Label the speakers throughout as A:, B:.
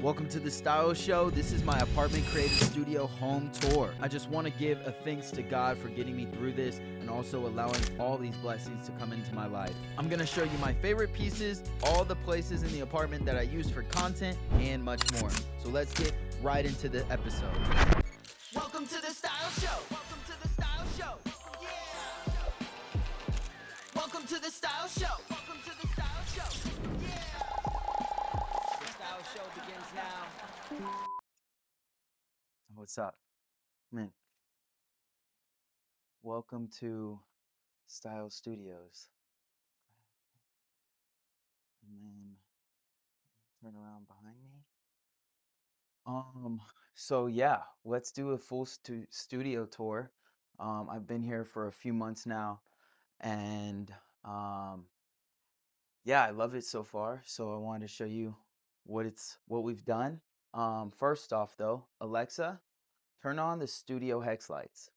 A: Welcome to the Style Show. This is my apartment creative studio home tour. I just want to give a thanks to God for getting me through this and also allowing all these blessings to come into my life. I'm going to show you my favorite pieces, all the places in the apartment that I use for content, and much more. So let's get right into the episode. Welcome to the Style Show. Welcome to the Style Show. Yeah. Welcome to the Style Show. Welcome to the Style Show. Yeah. The Style Show begins now. What's up? Come in. Welcome to Style Studios. And then turn around behind me. Um, so yeah, let's do a full studio tour. I've been here for a few months now, and um, yeah, I love it so far. So I wanted to show you what we've done. First off though, Alexa, turn on the studio hex lights.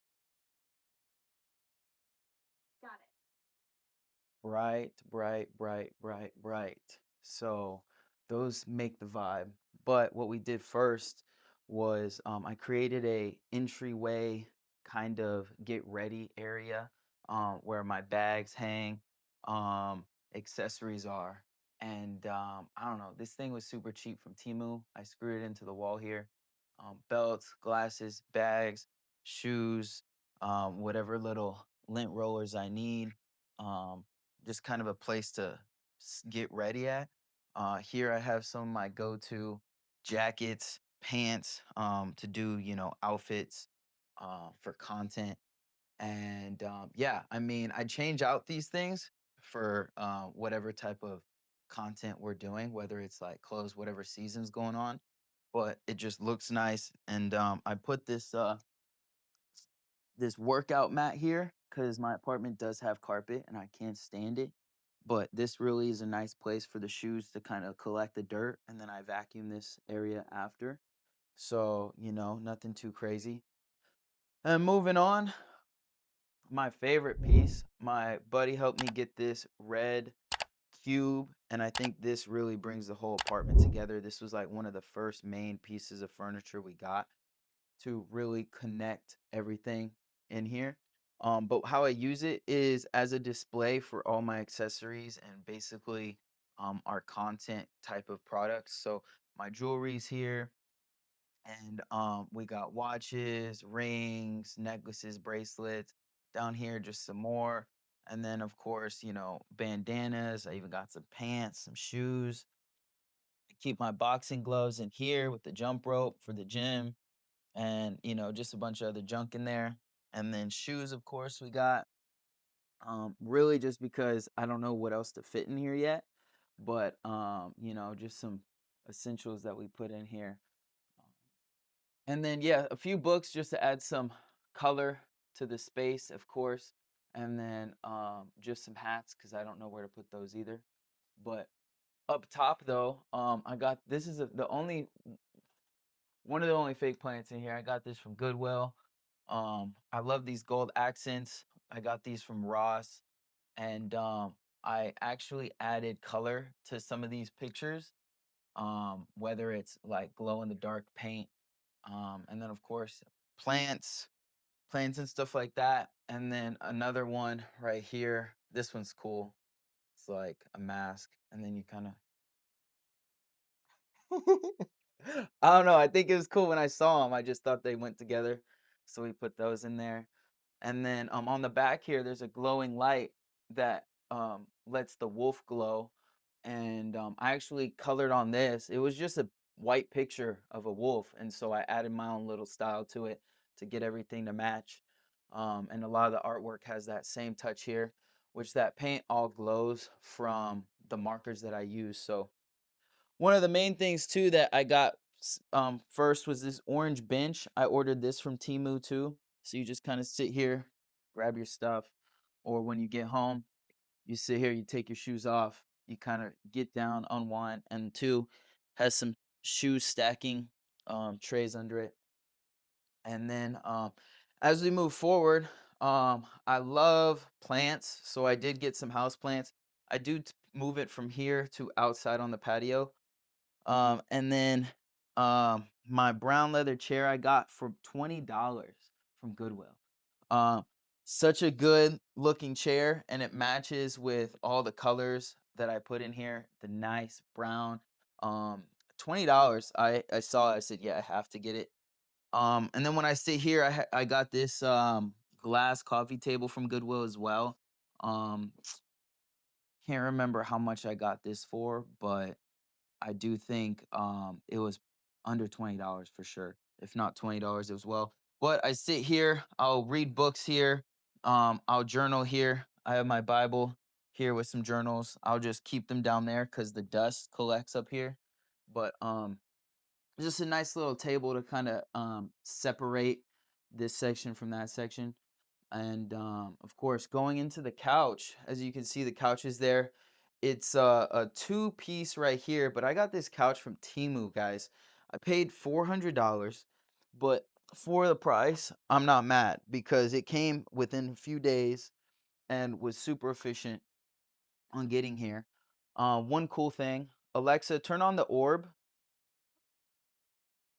B: Got it.
A: Bright, bright, bright, bright, bright. So those make the vibe. But what we did first was I created a entryway kind of get ready area where my bags hang, accessories are. And I don't know, this thing was super cheap from Temu. I screwed it into the wall here. Belts, glasses, bags, shoes, whatever little lint rollers I need. Um, just kind of a place to get ready at. Here I have some of my go-to jackets, pants, to do, outfits for content. And yeah, I mean, I change out these things for whatever type of content we're doing, whether it's like clothes, whatever season's going on. But it just looks nice. And I put this workout mat here because my apartment does have carpet and I can't stand it. But this really is a nice place for the shoes to kind of collect the dirt, and then I vacuum this area after. So, nothing too crazy. And moving on, my favorite piece, my buddy helped me get this red cube, and I think this really brings the whole apartment together. This was like one of the first main pieces of furniture we got to really connect everything in here. But how I use it is as a display for all my accessories and basically our content type of products. So my jewelry's here, and we got watches, rings, necklaces, bracelets. Down here, just some more. And then, of course, bandanas. I even got some pants, some shoes. I keep my boxing gloves in here with the jump rope for the gym, and just a bunch of other junk in there. And then shoes, of course, we got really just because I don't know what else to fit in here yet, but just some essentials that we put in here. And then yeah, a few books just to add some color to the space, of course. And then just some hats because I don't know where to put those either. But up top though, I got this is the only one of the only fake plants in here. I got this from Goodwill. I love these gold accents. I got these from Ross, and I actually added color to some of these pictures. Whether it's like glow in the dark paint, and then of course plants, plants and stuff like that. And then another one right here. This one's cool. It's like a mask, and then you kind of I don't know. I think it was cool when I saw them. I just thought they went together. So we put those in there. And then on the back here, there's a glowing light that lets the wolf glow. And I actually colored on this. It was just a white picture of a wolf. And so I added my own little style to it to get everything to match. And a lot of the artwork has that same touch here, which that paint all glows from the markers that I use. So one of the main things too that I got first was this orange bench. I ordered this from Temu too. So you just kind of sit here, grab your stuff, or when you get home, you sit here, you take your shoes off, you kind of get down, unwind, and two has some shoe stacking trays under it. And then as we move forward, I love plants, so I did get some house plants. I do move it from here to outside on the patio, and then my brown leather chair I got for $20 from Goodwill. Um, Such a good looking chair, and it matches with all the colors that I put in here. The nice brown. Um, $20. I saw it, I said, yeah, I have to get it. And then when I sit here, I got this glass coffee table from Goodwill as well. Um, can't remember how much I got this for, but I do think it was under $20 for sure. If not $20 as well. But I sit here, I'll read books here, I'll journal here. I have my Bible here with some journals. I'll just keep them down there because the dust collects up here. But just a nice little table to kind of separate this section from that section. And of course, going into the couch, as you can see, the couch is there. It's a two-piece right here, but I got this couch from Temu, guys. I paid $400, but for the price, I'm not mad because it came within a few days and was super efficient on getting here. One cool thing, Alexa, turn on the orb,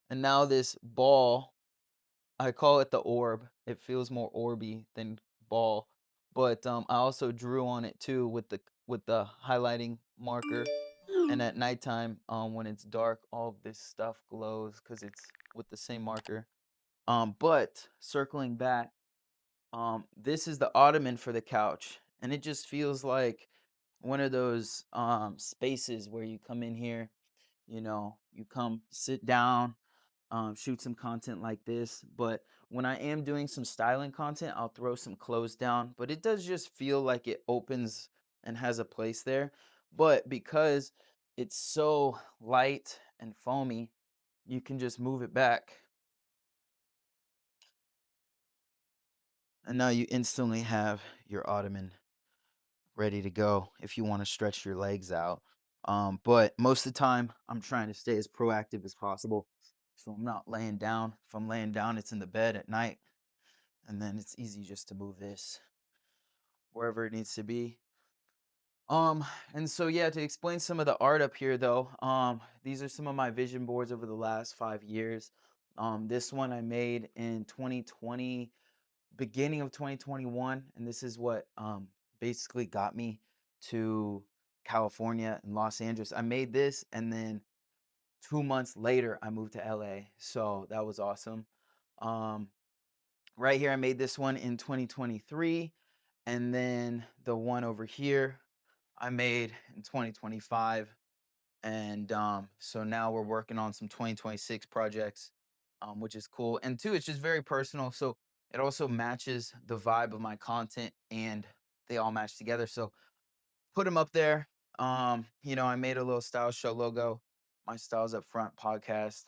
A: and now this ball, I call it the orb. It feels more orby than ball. But I also drew on it too with the highlighting marker. And at nighttime, when it's dark, all of this stuff glows because it's with the same marker. But circling back, this is the ottoman for the couch, and it just feels like one of those spaces where you come in here, you come sit down, shoot some content like this. But when I am doing some styling content, I'll throw some clothes down. But it does just feel like it opens and has a place there. But because it's so light and foamy, you can just move it back. And now you instantly have your ottoman ready to go if you want to stretch your legs out. But most of the time, I'm trying to stay as proactive as possible. So I'm not laying down. If I'm laying down, it's in the bed at night. And then it's easy just to move this wherever it needs to be. Um, and so yeah, to explain some of the art up here though, these are some of my vision boards over the last 5 years. This one I made in 2020, beginning of 2021, and this is what basically got me to California and Los Angeles. I made this, and then 2 months later I moved to LA. So that was awesome. Um, right here I made this one in 2023, and then the one over here I made in 2025. And so now we're working on some 2026 projects, which is cool. And two, it's just very personal. So it also matches the vibe of my content, and they all match together. So put them up there. I made a little Style Show logo. My Styles Up Front podcast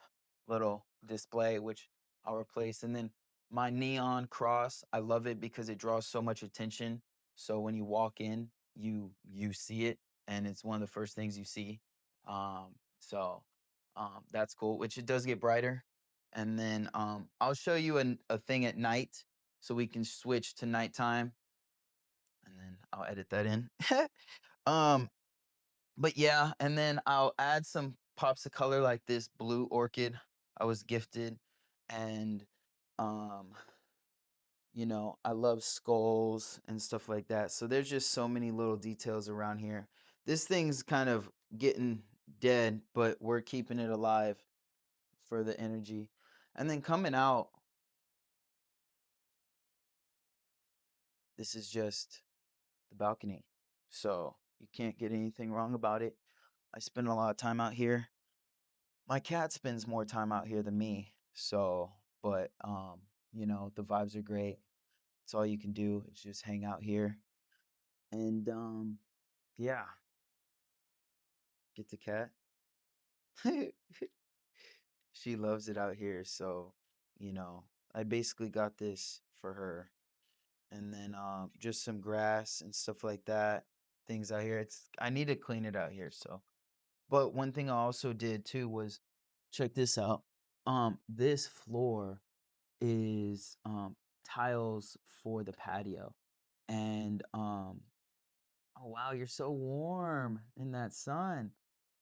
A: little display, which I'll replace. And then my neon cross, I love it because it draws so much attention. So when you walk in, you see it, and it's one of the first things you see. So that's cool, which it does get brighter. And then I'll show you a thing at night so we can switch to nighttime, and then I'll edit that in. um, but yeah, and then I'll add some pops of color like this blue orchid I was gifted. And um, I love skulls and stuff like that. So there's just so many little details around here. This thing's kind of getting dead, but we're keeping it alive for the energy. And then coming out, this is just the balcony. So you can't get anything wrong about it. I spend a lot of time out here. My cat spends more time out here than me. So, but the vibes are great. It's all you can do is just hang out here. And yeah, get the cat. She loves it out here. So, you know, I basically got this for her. And then just some grass and stuff like that. Things out here. I need to clean it out here. So, but one thing I also did too was check this out. This floor is tiles for the patio. And oh wow, you're so warm in that sun.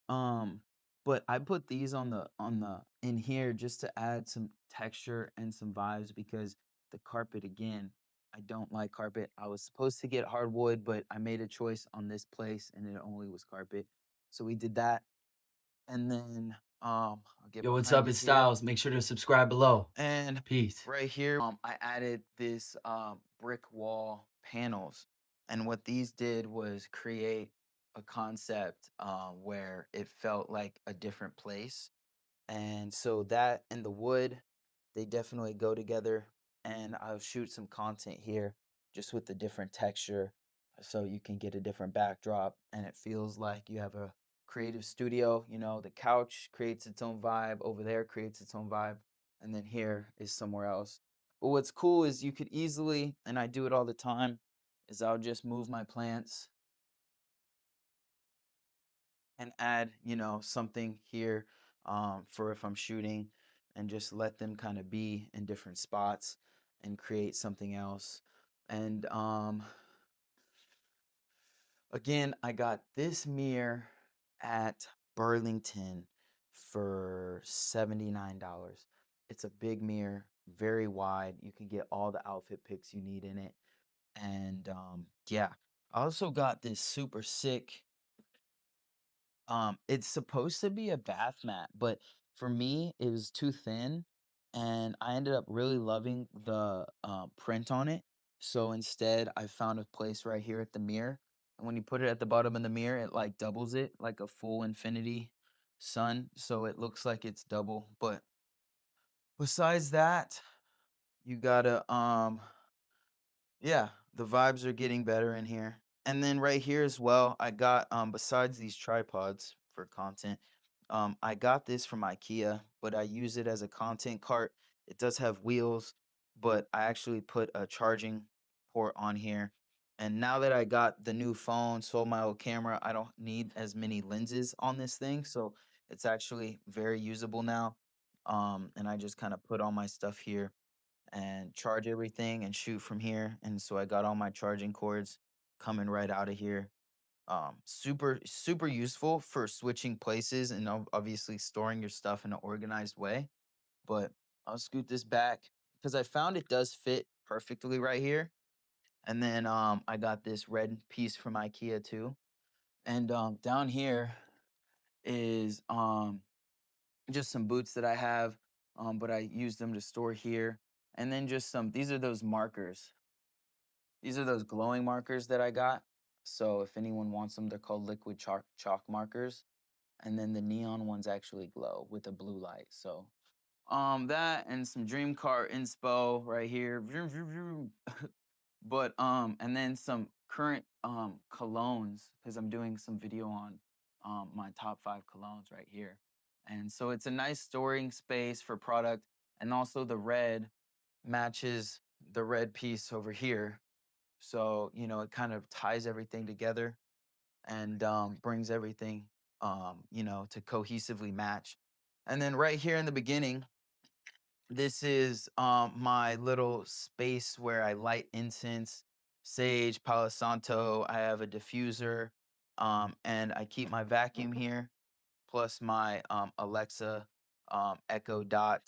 A: Um But I put these on the in here just to add some texture and some vibes because the carpet again, I don't like carpet. I was supposed to get hardwood, but I made a choice on this place and it only was carpet. So we did that. And then I'll get
B: Yo, what's
A: behind
B: up?
A: you
B: It's
A: here.
B: Styles. Make sure to subscribe below.
A: And
B: Peace.
A: right here, I added this brick wall panels. And what these did was create a concept where it felt like a different place. And so that and the wood, they definitely go together. And I'll shoot some content here just with the different texture so you can get a different backdrop and it feels like you have a creative studio. You know, the couch creates its own vibe, over there creates its own vibe, and then here is somewhere else. But what's cool is you could easily, and I do it all the time, is I'll just move my plants and add, something here for if I'm shooting and just let them kind of be in different spots and create something else. And again, I got this mirror at Burlington for $79. It's a big mirror, very wide. You can get all the outfit picks you need in it. And yeah, I also got this super sick it's supposed to be a bath mat, but for me, it was too thin, and I ended up really loving the print on it. So instead, I found a place right here at the mirror, and when you put it at the bottom of the mirror, it like doubles it like a full infinity sun, so it looks like it's double. But besides that, you gotta yeah, the vibes are getting better in here. And then right here as well, I got besides these tripods for content, I got this from IKEA, but I use it as a content cart. It does have wheels, but I actually put a charging port on here. And now that I got the new phone, sold my old camera, I don't need as many lenses on this thing, so it's actually very usable now. And I just kind of put all my stuff here and charge everything and shoot from here. And so I got all my charging cords coming right out of here. Super, super useful for switching places and obviously storing your stuff in an organized way. But I'll scoot this back because I found it does fit perfectly right here. And then I got this red piece from IKEA too. And down here is just some boots that I have, but I use them to store here. And then just these are those markers. These are those glowing markers that I got. So if anyone wants them, they're called liquid chalk markers. And then the neon ones actually glow with a blue light. So that and some dream car inspo right here. Vroom, vroom, vroom. But and then some current colognes because I'm doing some video on my top 5 colognes right here. And so it's a nice storing space for product, and also the red matches the red piece over here. So, it kind of ties everything together and brings everything to cohesively match. And then right here in the beginning, this is my little space where I light incense, sage, Palo Santo. I have a diffuser, and I keep my vacuum here, plus my Alexa Echo Dot.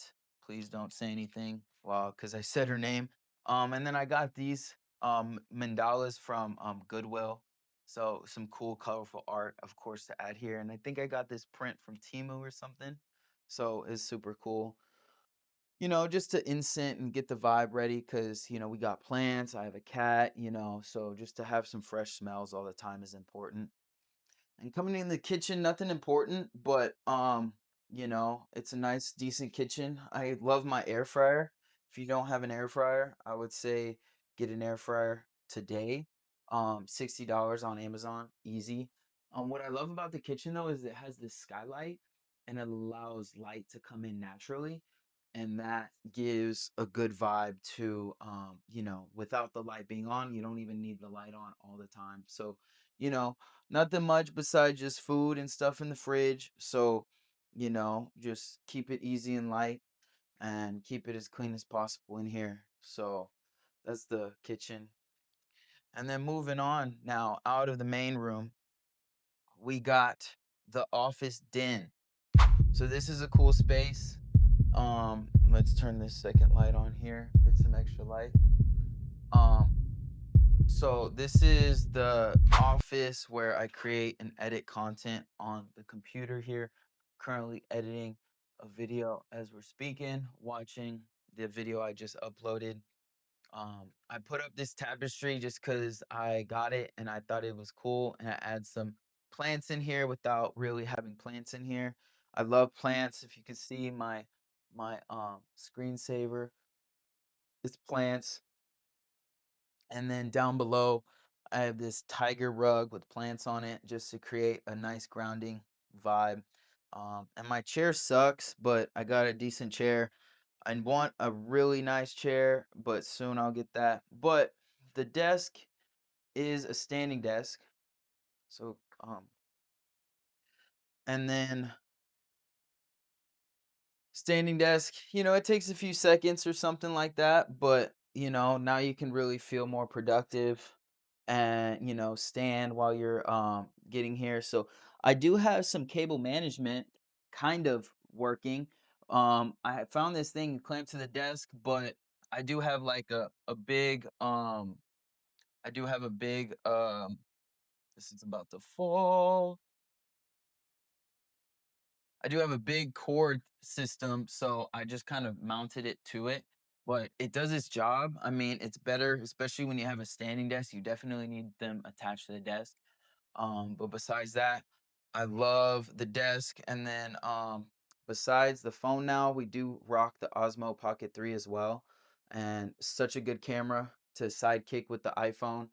A: Please don't say anything, well, because I said her name. And then I got these mandalas from Goodwill. So some cool, colorful art, of course, to add here. And I think I got this print from Timu or something. So it's super cool, just to incent and get the vibe ready because, we got plants, I have a cat, so just to have some fresh smells all the time is important. And coming in the kitchen, nothing important, but it's a nice, decent kitchen. I love my air fryer. If you don't have an air fryer, I would say get an air fryer today. $60 on Amazon, easy. What I love about the kitchen though is it has this skylight and it allows light to come in naturally. And that gives a good vibe to without the light being on, you don't even need the light on all the time. So, you know, nothing much besides just food and stuff in the fridge. So, just keep it easy and light and keep it as clean as possible in here. So that's the kitchen. And then moving on now out of the main room, we got the office den. So this is a cool space. Let's turn this second light on here, get some extra light. Um, so this is the office where I create and edit content on the computer here. Currently editing a video as we're speaking, watching the video I just uploaded. I put up this tapestry just because I got it and I thought it was cool, and I add some plants in here without really having plants in here. I love plants. If you can see my screensaver, it's plants. And then down below, I have this tiger rug with plants on it just to create a nice grounding vibe. And my chair sucks, but I got a decent chair. I want a really nice chair, but soon I'll get that. But the desk is a standing desk. So, and then standing desk, it takes a few seconds or something like that, but now you can really feel more productive and stand while you're getting here. So I do have some cable management kind of working. I had found this thing clamped to the desk, but I do have like a big I do have a big this is about to fall. I do have a big cord system, so I just kind of mounted it to it, but it does its job. I mean, it's better, especially when you have a standing desk. You definitely need them attached to the desk. But besides that, I love the desk. And then besides the phone now, we do rock the Osmo Pocket 3 as well. And such a good camera to sidekick with the iPhone.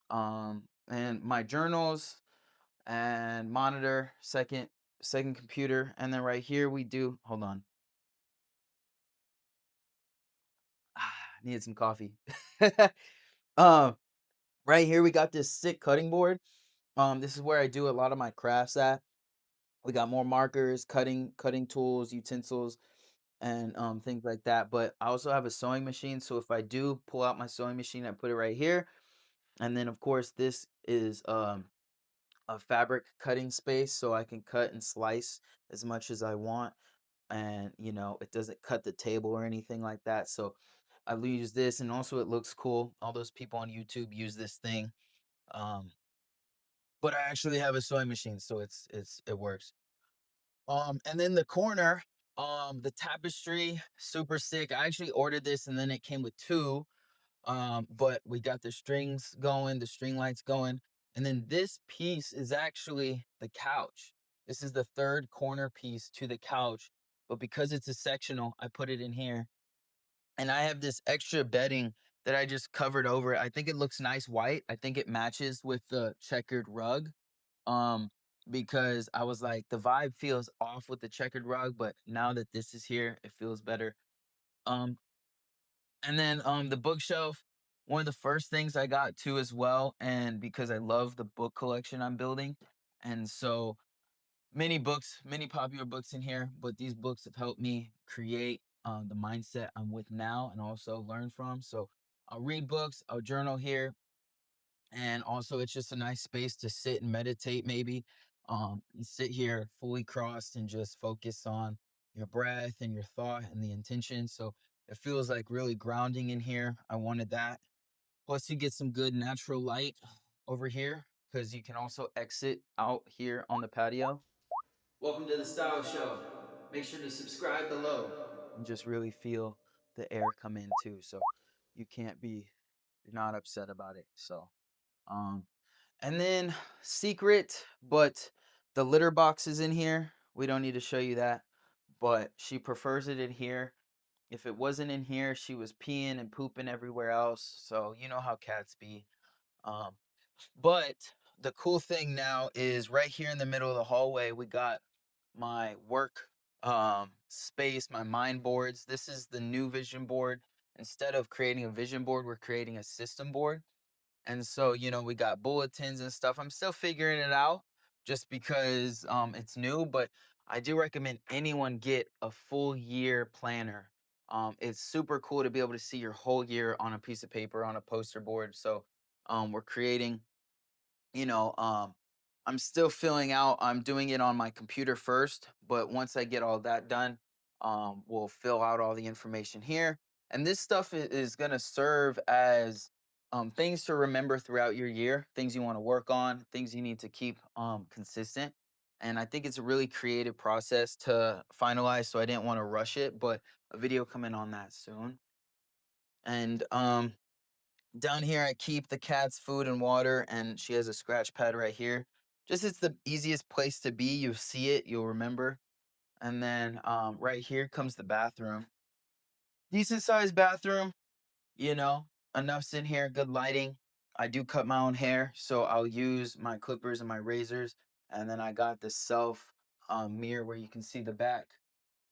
A: And my journals and monitor, second computer, and then right here we do, hold on. Needed some coffee. um right here we got this sick cutting board. This is where I do a lot of my crafts at. We got more markers, cutting tools, utensils, and things like that. But I also have a sewing machine, so if I do pull out my sewing machine, I put it right here. And then of course this is a fabric cutting space, so I can cut and slice as much as I want, and it doesn't cut the table or anything like that. So I use this, and also it looks cool. All those people on YouTube use this thing. um but I actually have a sewing machine, so it works. And then the corner, the tapestry, super sick. I actually ordered this and then it came with two. But we got the strings going, the string lights going, and then this piece is actually the couch. This is the third corner piece to the couch, but because it's a sectional, I put it in here. And I have this extra bedding that I just covered over it. I think it looks nice white. I think it matches with the checkered rug. Um, because I was like, the vibe feels off with the checkered rug, but now that this is here, it feels better. Um, and then the bookshelf, one of the first things I got too as well, and because I love the book collection I'm building. And so many books, many popular books in here, but these books have helped me create the mindset I'm with now and also learn from. So I'll read books, I'll journal here, and also it's just a nice space to sit and meditate maybe. You sit here fully crossed and just focus on your breath and your thought and the intention. So it feels like really grounding in here. I wanted that. Plus you get some good natural light over here because you can also exit out here on the patio. Welcome to the Style Show. Make sure to subscribe below and just really feel the air come in too. So you can't be, you're not upset about it. So um and then secret, but the litter box is in here. We don't need to show you that, but she prefers it in here. If it wasn't in here, she was peeing and pooping everywhere else. So you know how cats be. Um, but the cool thing now is right here in the middle of the hallway, we got my work space, my mind boards. This is the new vision board. Instead of creating a vision board, we're creating a system board. And so, we got bulletins and stuff. I'm still figuring it out just because it's new, but I do recommend anyone get a full year planner. It's super cool to be able to see your whole year on a piece of paper on a poster board. So we're creating, you know, um, I'm still filling out. I'm doing it on my computer first, but once I get all that done, we'll fill out all the information here. And this stuff is going to serve as things to remember throughout your year, things you want to work on, things you need to keep consistent. And I think it's a really creative process to finalize, so I didn't want to rush it, but a video coming on that soon. And down here, I keep the cat's food and water, and she has a scratch pad right here. Just it's the easiest place to be. You'll see it, you'll remember. And then right here comes the bathroom. Decent sized bathroom, you know, enough's in here, good lighting. I do cut my own hair, so I'll use my clippers and my razors. And then I got this self mirror where you can see the back.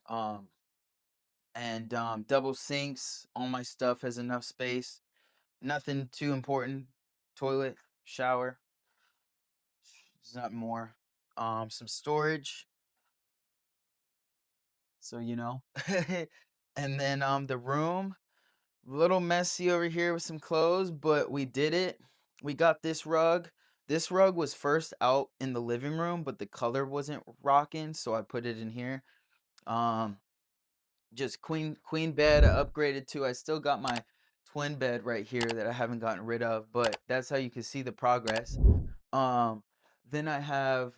A: Um, and double sinks. All my stuff has enough space. Nothing too important. Toilet, shower. There's not more. Some storage, so you know. And then the room, a little messy over here with some clothes, but we did it. We got this rug. This rug was first out in the living room, but the color wasn't rocking, so I put it in here. Um, just queen bed I upgraded to. I still got my twin bed right here that I haven't gotten rid of, but that's how you can see the progress. Um, then I have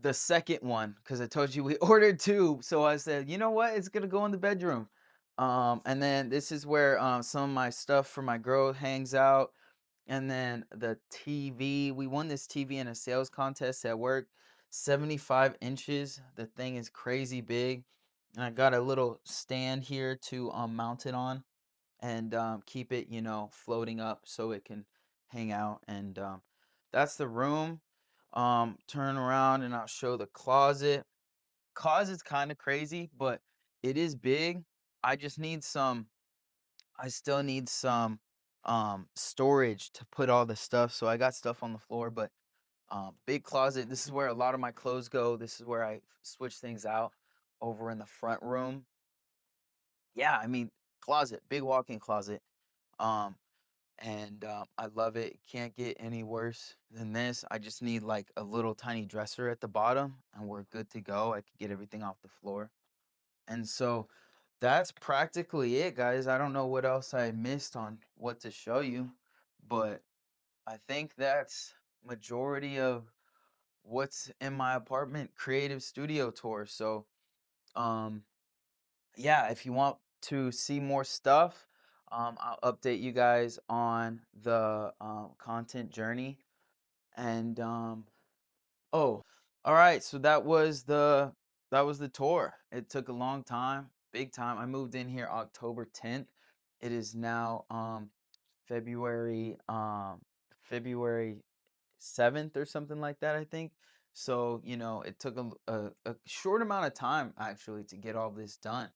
A: the second one, because I told you we ordered two. So I said, you know what? It's gonna go in the bedroom. And then this is where some of my stuff for my girl hangs out. And then the TV. We won this TV in a sales contest at work. 75 inches. The thing is crazy big. And I got a little stand here to mount it on and keep it, you know, floating up so it can hang out. And that's the room. Turn around and I'll show the closet. Closet's kind of crazy, but it is big. I just need some, I still need some storage to put all the stuff. So I got stuff on the floor, but big closet. This is where a lot of my clothes go. This is where I switch things out. Over in the front room. Yeah, I mean, closet, big walk-in closet. Um, and I love it. Can't get any worse than this. I just need like a little tiny dresser at the bottom, and we're good to go. I could get everything off the floor. And so that's practically it, guys. I don't know what else I missed on what to show you, but I think that's majority of what's in my apartment creative studio tour. So um yeah, if you want to see more stuff, I'll update you guys on the content journey. And oh, all right. So that was the tour. It took a long time, big time. I moved in here October 10th. It is now February February 7th or something like that, I think. So, you know, it took a short amount of time actually to get all this done.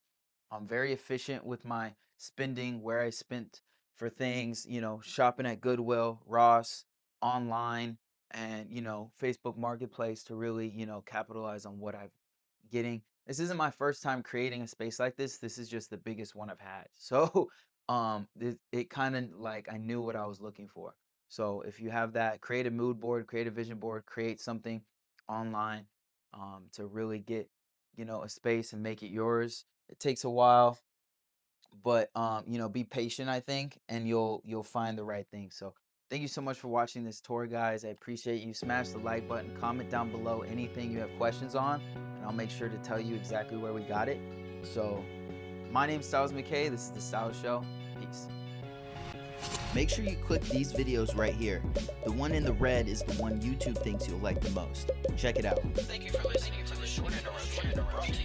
A: I'm very efficient with my spending, where I spent for things, you know, shopping at Goodwill, Ross, online, and, you know, Facebook Marketplace to really, you know, capitalize on what I'm getting. This isn't my first time creating a space like this. This is just the biggest one I've had. So, it kind of like I knew what I was looking for. So if you have that, create a mood board, create a vision board, create something online to really get, you know, a space and make it yours. It takes a while, but you know, be patient, I think, and you'll find the right thing. So thank you so much for watching this tour, guys. I appreciate you. Smash the like button, comment down below anything you have questions on, and I'll make sure to tell you exactly where we got it. So my name's Styles McKay. This is the Styles Show. Peace. Make sure you click these videos right here. The one in the red is the one YouTube thinks you'll like the most. Check it out. Thank you for listening to the short interruption.